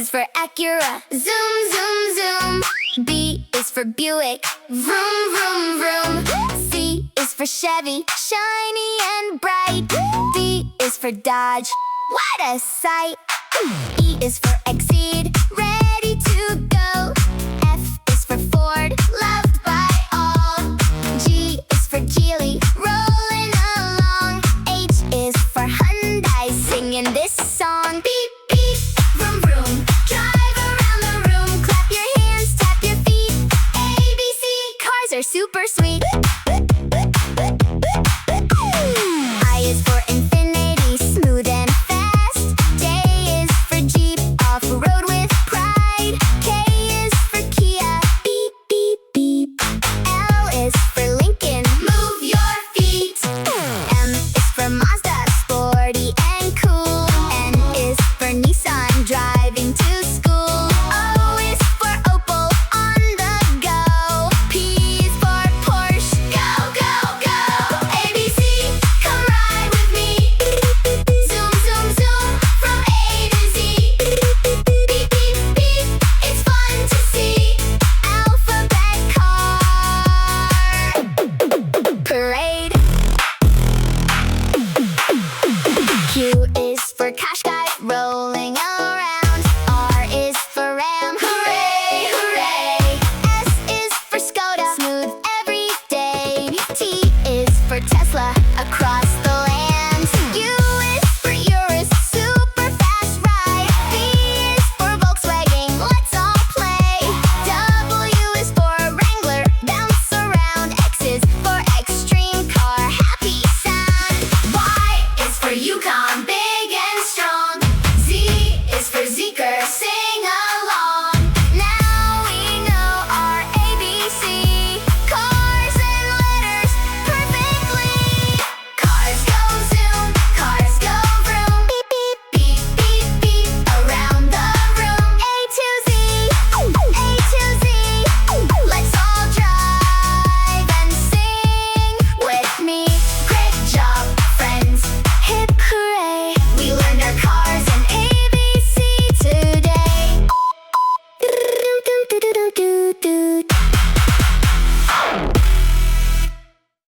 is for Acura. Zoom, zoom, zoom. B is for Buick. Vroom, vroom, vroom. C is for Chevy, shiny and bright. D is for Dodge, what a sight. E is for Exceed, ready to go. F is for Ford, loved by all. G is for Geely, rolling along. H is for Hyundai, singing this song. Beep, beep, vroom, vroom. Drive around the room, clap your hands, tap your feet. ABC, cars are super sweet.